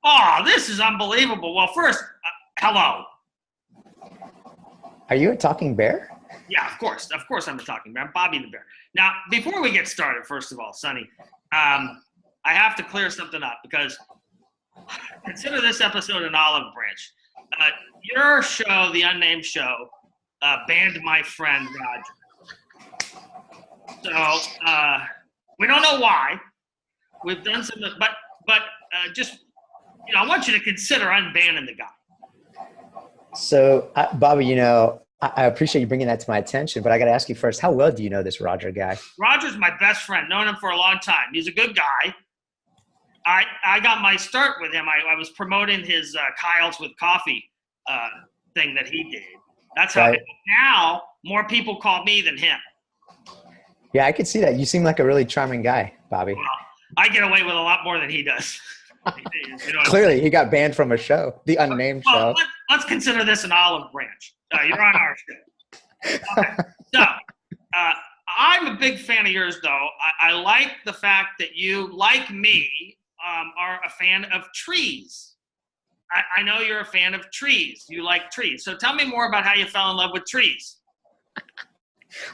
Oh, this is unbelievable. Well, first, hello. Are you a talking bear? Yeah, of course. Of course, I'm talking about Bobby the Bear. Now, before we get started, first of all, Sonny, I have to clear something up because consider this episode an olive branch. Your show, the unnamed show, banned my friend Roger. So we don't know why. We've done some, but just I want you to consider unbanning the guy. So, Bobby, I appreciate you bringing that to my attention, but I got to ask you first, how well do you know this Roger guy? Roger's my best friend. Known him for a long time. He's a good guy. I got my start with him. I was promoting his Kyle's with Coffee thing that he did. That's how Right. now more people call me than him. Yeah, I could see that. You seem like a really charming guy, Bobby. Well, I get away with a lot more than he does. Clearly, he got banned from a show, the unnamed show. Let's consider this an olive branch. You're on our show. Okay. So, I'm a big fan of yours, though. I like the fact that you, like me, are a fan of trees. I know you're a fan of trees. You like trees. So tell me more about how you fell in love with trees.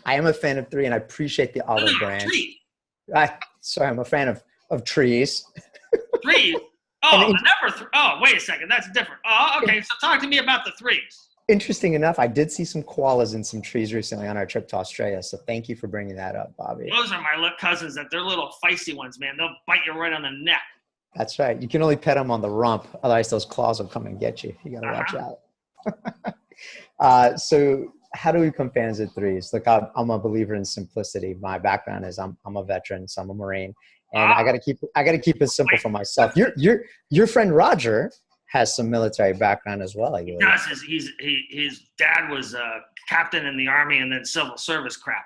I am a fan of three, and I appreciate the olive branch. Trees. Sorry, I'm a fan of trees. Trees? Oh, oh, wait a second. That's different. Oh, okay. So talk to me about the threes. Interesting enough, I did see some koalas in some trees recently on our trip to Australia. So thank you for bringing that up, Bobby. Those are my little cousins. They're little feisty ones, man. They'll bite you right on the neck. That's right. You can only pet them on the rump. Otherwise, those claws will come and get you. You got to watch out. So how do we become fans of threes? Look, I'm a believer in simplicity. My background is I'm a veteran, so I'm a Marine. And I got to keep it simple for myself. Your friend Roger has some military background as well. He does. His dad was a captain in the Army and then civil service crap.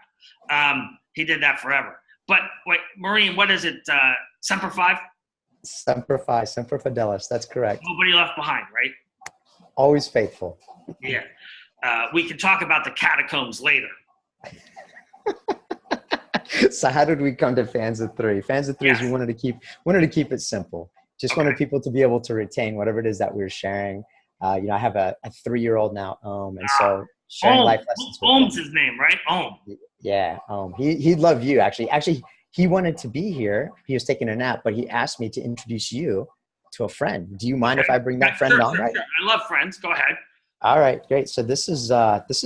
He did that forever. But wait, Marine, what is it? Semper Fi? Semper Fi, Semper Fidelis. That's correct. Nobody left behind, right? Always faithful. Yeah. We can talk about the catacombs later. So how did we come to fans of three? Fans of three is we wanted to keep it simple. Just wanted people to be able to retain whatever it is that we were sharing. I have a 3-year-old now, and so sharing life lessons. Ohm's his name, right? Ohm. Yeah, he'd love you actually. Actually, he wanted to be here. He was taking a nap, but he asked me to introduce you to a friend. Do you mind if I bring that friend on? Right? Sure. I love friends. Go ahead. All right, great. So this is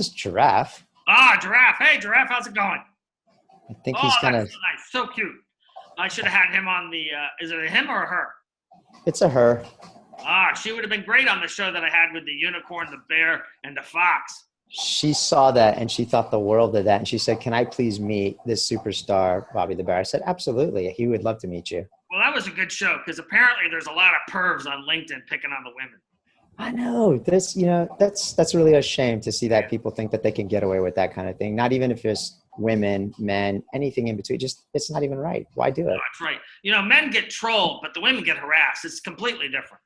Giraffe. Giraffe. Hey, Giraffe, how's it going? I think he's kind of nice. So cute. I should have had him on the. Is it a him or a her? It's a her. She would have been great on the show that I had with the unicorn, the bear, and the fox. She saw that and she thought the world of that. And she said, "Can I please meet this superstar, Bobby the Bear?" I said, "Absolutely. He would love to meet you." Well, that was a good show because apparently there's a lot of pervs on LinkedIn picking on the women. I know that's really a shame to see that people think that they can get away with that kind of thing. Not even if it's women, men, anything in between. Just it's not even right. Why do it? No, that's right. Men get trolled, but the women get harassed. It's completely different.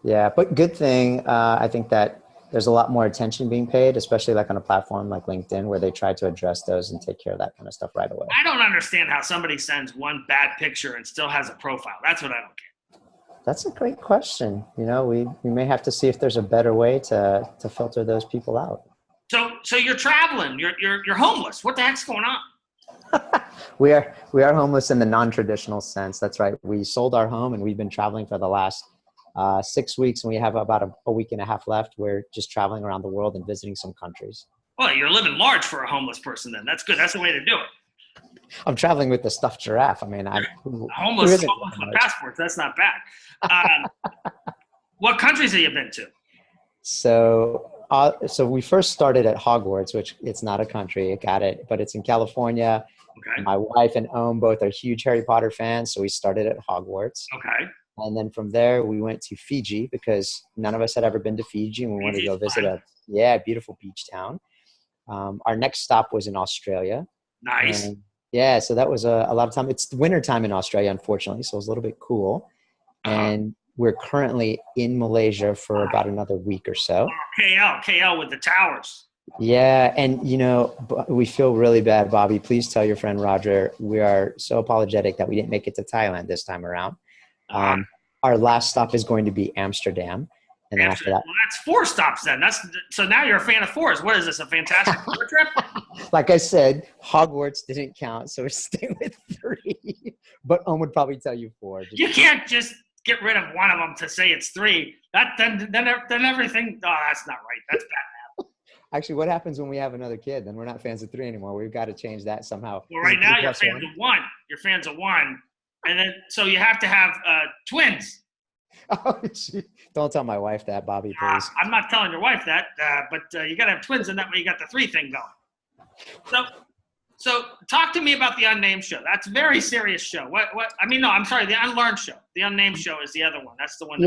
Yeah, but good thing. I think that there's a lot more attention being paid, especially like on a platform like LinkedIn, where they try to address those and take care of that kind of stuff right away. I don't understand how somebody sends one bad picture and still has a profile. That's what I don't get. That's a great question. We may have to see if there's a better way to filter those people out. So you're traveling. You're homeless. What the heck's going on? We are homeless in the non-traditional sense. That's right. We sold our home and we've been traveling for the last 6 weeks, and we have about a week and a half left. We're just traveling around the world and visiting some countries. Well, you're living large for a homeless person then. That's good. That's the way to do it. I'm traveling with the stuffed giraffe. I mean, homeless with passports. That's not bad. What countries have you been to? So we first started at Hogwarts, which it's not a country. Got it, but it's in California. Okay. My wife and Ohm both are huge Harry Potter fans, so we started at Hogwarts. Okay. And then from there, we went to Fiji because none of us had ever been to Fiji, and we wanted to go visit a beautiful beach town. Our next stop was in Australia. Nice. And so that was a lot of time. It's winter time in Australia, unfortunately, so it was a little bit cool. And we're currently in Malaysia for about another week or so. KL with the towers. Yeah, and we feel really bad, Bobby. Please tell your friend Roger we are so apologetic that we didn't make it to Thailand this time around. Our last stop is going to be Amsterdam. And then after that, well, that's 4 stops then. So now you're a fan of 4s. What is this, a Fantastic Four trip? Like I said, Hogwarts didn't count, so we're staying with 3. But Owen would probably tell you 4. You can't just get rid of one of them to say it's 3. Then everything. Oh, that's not right. That's bad. Actually, what happens when we have another kid? Then we're not fans of 3 anymore. We've got to change that somehow. Well, right now you're fans of 1. You're fans of 1, and then so you have to have twins. Oh, don't tell my wife that, Bobby, please. I'm not telling your wife that, but you got to have twins, and that way you got the 3 thing going. So talk to me about the Unnamed show. That's a very serious show. I'm sorry, the Unlearned show. The Unnamed show is the other one. That's the one.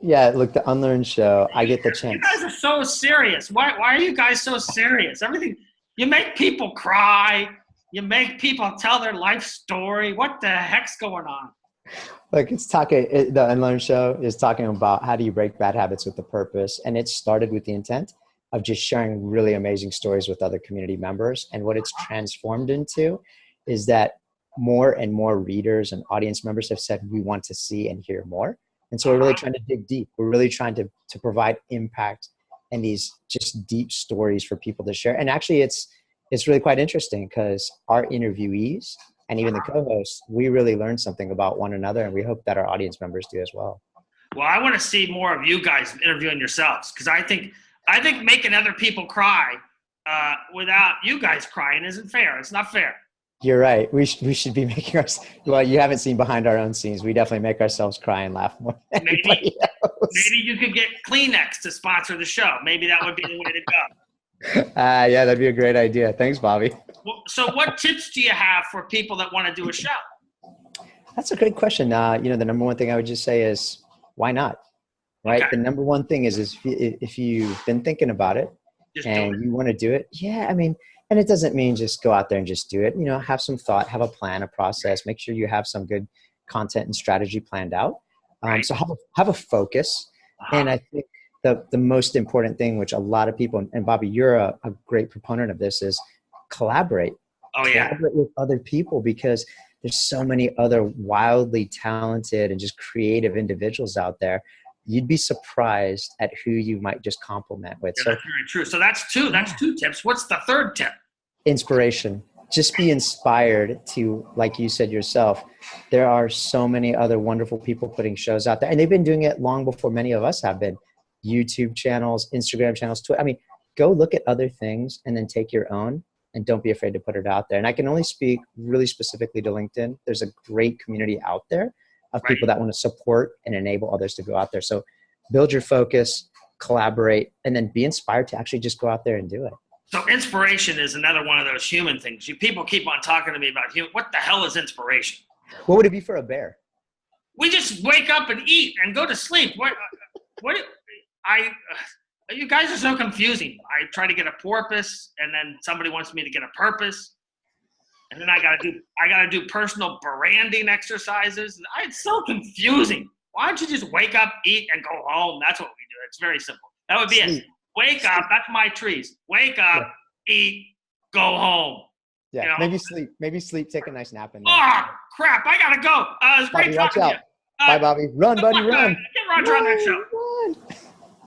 Yeah. Look, the Unlearned show. I get the chance. You guys are so serious. Why are you guys so serious? Everything. You make people cry. You make people tell their life story. What the heck's going on? Look, the Unlearned show is talking about how do you break bad habits with a purpose. And it started with the intent of just sharing really amazing stories with other community members. And what it's transformed into is that more and more readers and audience members have said, we want to see and hear more. And so we're really trying to dig deep. We're really trying to provide impact and these just deep stories for people to share. And actually it's really quite interesting because our interviewees and even the co-hosts, we really learned something about one another, and we hope that our audience members do as well. Well, I want to see more of you guys interviewing yourselves, because I think making other people cry without you guys crying isn't fair. It's not fair. You're right. We should be making well, you haven't seen behind our own scenes. We definitely make ourselves cry and laugh more than anybody else. Maybe you could get Kleenex to sponsor the show. Maybe that would be the way to go. Yeah, that'd be a great idea. Thanks, Bobby. Well, so what tips do you have for people that want to do a show? That's a great question. The number one thing I would just say is, why not? Right? Okay. The number one thing is if you've been thinking about it and you want to do it, and it doesn't mean just go out there and just do it. Have some thought, have a plan, a process, make sure you have some good content and strategy planned out. So have a focus. And I think the most important thing, which a lot of people, and Bobby, you're a great proponent of this, is collaborate. Collaborate with other people, because there's so many other wildly talented and just creative individuals out there. You'd be surprised at who you might just compliment with. Yeah, so that's very true. So that's 2. That's 2 tips. What's the 3rd tip? Inspiration. Just be inspired to, like you said yourself, there are so many other wonderful people putting shows out there, and they've been doing it long before many of us have been. YouTube channels, Instagram channels, Twitter. Go look at other things and then take your own, and don't be afraid to put it out there. And I can only speak really specifically to LinkedIn. There's a great community out there of people that want to support and enable others to go out there. So build your focus, collaborate, and then be inspired to actually just go out there and do it. So inspiration is another one of those human things. People keep on talking to me about what the hell is inspiration? What would it be for a bear? We just wake up and eat and go to sleep. You guys are so confusing. I try to get a porpoise, and then somebody wants me to get a purpose, and then I gotta do personal branding exercises. It's so confusing. Why don't you just wake up, eat, and go home? That's what we do. It's very simple. That would be it. Wake up. That's my trees. Wake up, eat, go home. Yeah. Maybe sleep. Take a nice nap. Oh crap! I gotta go. It was great talking to you. Bye, Bobby. Run, buddy, run. Get Roger on that show. Run.